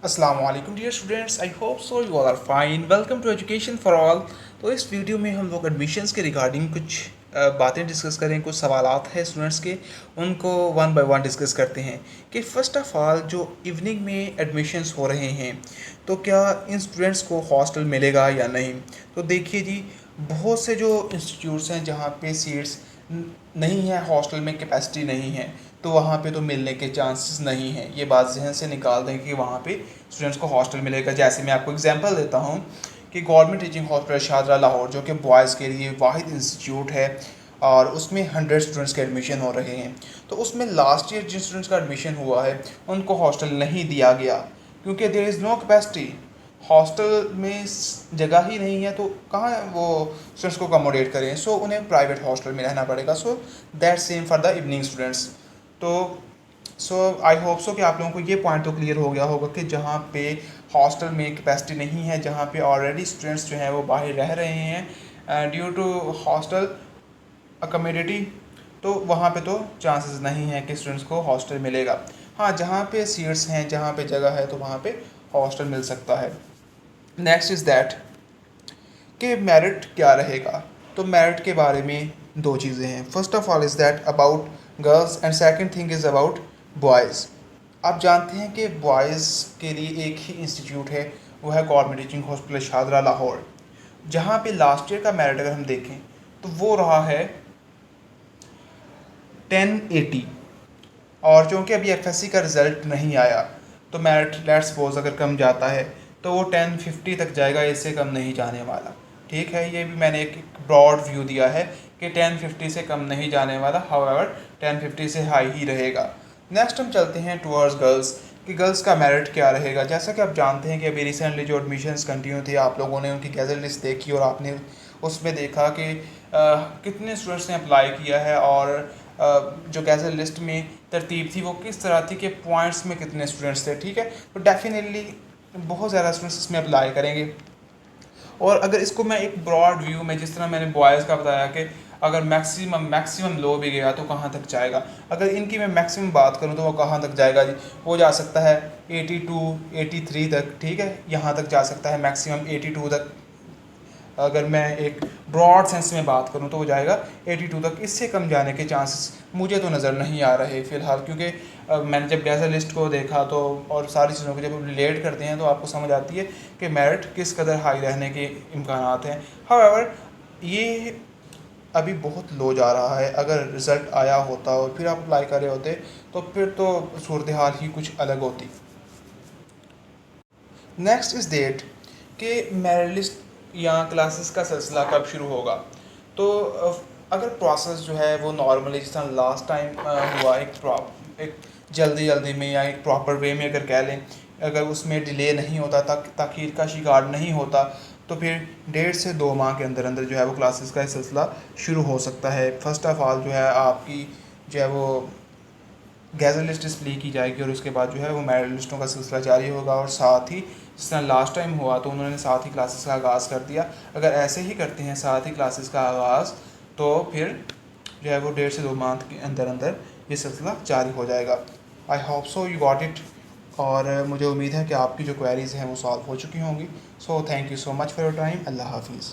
अस्सलामुअलैकुम dear students, I hope so you all are fine. Welcome to education for all. तो इस video में हम लोग एडमिशन्स के रिगार्डिंग कुछ बातें डिस्कस करें, कुछ सवालात हैं स्टूडेंट्स के, उनको वन बाय वन डिस्कस करते हैं कि फ़र्स्ट ऑफ़ ऑल जो इवनिंग में एडमिशन्स हो रहे हैं तो क्या इन स्टूडेंट्स को हॉस्टल मिलेगा या नहीं। तो देखिए जी, बहुत से जो इंस्टीट्यूट्स हैं जहाँ पे सीट्स नहीं है, हॉस्टल में कैपेसिटी नहीं है, तो वहाँ पे तो मिलने के चांसेस नहीं हैं। ये बात जहन से निकाल दें कि वहाँ पे स्टूडेंट्स को हॉस्टल मिलेगा। जैसे मैं आपको एग्जांपल देता हूँ कि गवर्नमेंट टीचिंग हॉस्पिटल शाहजरा लाहौर, जो कि बॉयज़ के लिए वाहिद इंस्टीट्यूट है और उसमें 100 स्टूडेंट्स के एडमिशन हो रहे हैं, तो उसमें लास्ट ईयर जिन स्टूडेंट्स का एडमिशन हुआ है उनको हॉस्टल नहीं दिया गया क्योंकि there is no capacity. Hostel में जगह ही नहीं है, तो कहाँ वो स्टूडेंट्स को अकोमोडेट करें। सो उन्हें प्राइवेट हॉस्टल में रहना पड़ेगा। So that same for the evening students. तो आई होप सो कि आप लोगों को ये पॉइंट तो क्लियर हो गया होगा कि जहाँ पे हॉस्टल में कैपेसिटी नहीं है, जहाँ पे ऑलरेडी स्टूडेंट्स जो हैं वो बाहर रह रहे हैं ड्यू टू हॉस्टल अकोमोडिटी, तो वहाँ पे तो चांसेस नहीं है कि स्टूडेंट्स को हॉस्टल मिलेगा। हाँ, जहाँ पे सीट्स हैं, जहाँ पे जगह है, तो वहाँ पे हॉस्टल मिल सकता है। नेक्स्ट इज़ दैट कि मेरिट क्या रहेगा। तो मेरिट के बारे में दो चीज़ें हैं। First of all is that about girls and second thing is about boys. आप जानते हैं कि बॉयज़ के लिए एक ही इंस्टीट्यूट है, वो है गवर्नमेंट टीचिंग हॉस्पिटल शाहजरा लाहौर, जहाँ पे लास्ट ईयर का मेरिट अगर हम देखें तो वो रहा है 1080। और चूँकि अभी एफएससी का रिज़ल्ट नहीं आया तो मेरिट लेट्स सपोज अगर कम जाता है तो वो 1050 तक जाएगा, इससे कम नहीं जाने वाला। ठीक है, ये भी मैंने एक ब्रॉड व्यू दिया है कि 1050 से कम नहीं जाने वाला, हाउएवर 1050 से हाई ही रहेगा। नेक्स्ट हम चलते हैं टुवर्ड्स गर्ल्स कि गर्ल्स का मेरिट क्या रहेगा। जैसा कि आप जानते हैं कि अभी रिसेंटली जो एडमिशन्स कंटिन्यू थे, आप लोगों ने उनकी गैजेट लिस्ट देखी और आपने उसमें देखा कि कितने स्टूडेंट्स ने अप्लाई किया है और जो गैजेट लिस्ट में तरतीब थी वो किस तरह थी कि पॉइंट्स में कितने स्टूडेंट्स थे। ठीक है, तो डेफिनेटली बहुत ज़्यादा स्टूडेंट्स इसमें अप्लाई करेंगे। और अगर इसको मैं एक ब्रॉड व्यू में, जिस तरह मैंने बॉयज़ का बताया कि अगर मैक्सिमम लो भी गया तो कहाँ तक जाएगा, अगर इनकी मैं मैक्सिमम बात करूँ तो वो कहाँ तक जाएगा जी, वो जा सकता है 82 83 तक। ठीक है, यहाँ तक जा सकता है मैक्सिमम 82 तक। अगर मैं एक ब्रॉड सेंस में बात करूं तो वो जाएगा 82 तक। इससे कम जाने के चांसेस मुझे तो नज़र नहीं आ रहे फ़िलहाल, क्योंकि मैंने जब गैज़ा लिस्ट को देखा तो और सारी चीज़ों को जब रिलेट करते हैं तो आपको समझ आती है कि मेरिट किस कदर हाई रहने के इम्कानात हैं। हाउएवर ये अभी बहुत लो जा रहा है। अगर रिज़ल्ट आया होता और फिर आप अप्लाई कर रहे होते तो फिर तो सूरत हाल ही कुछ अलग होती। नेक्स्ट इज़ डेट कि मेरिट लिस्ट या क्लासेस का सिलसिला कब शुरू होगा। तो अगर प्रोसेस जो है वो नॉर्मली जिस तरह लास्ट टाइम हुआ, एक जल्दी जल्दी में या एक प्रॉपर वे में अगर कह लें, अगर उसमें डिले नहीं होता, ताख़ीर का शिकार नहीं होता, तो फिर 1.5 से 2 माह के अंदर अंदर जो है वो क्लासेस का सिलसिला शुरू हो सकता है। फ़र्स्ट ऑफ़ ऑल जो है आपकी जो है वो गैजेट लिस्ट डिस्प्ले की जाएगी और उसके बाद जो है वो मेरिट लिस्टों का सिलसिला जारी होगा। और साथ ही जिस तरह लास्ट टाइम हुआ तो उन्होंने साथ ही क्लासेस का आगाज़ कर दिया। अगर ऐसे ही करते हैं साथ ही क्लासेस का आगाज़, तो फिर जो है वो 1.5 से 2 माह के अंदर अंदर ये सिलसिला जारी हो जाएगा। आई hope so you got it. और मुझे उम्मीद है कि आपकी जो क्वेरीज़ हैं वो सॉल्व हो चुकी होंगी। So thank you so much for your time. अल्लाह हाफिज़।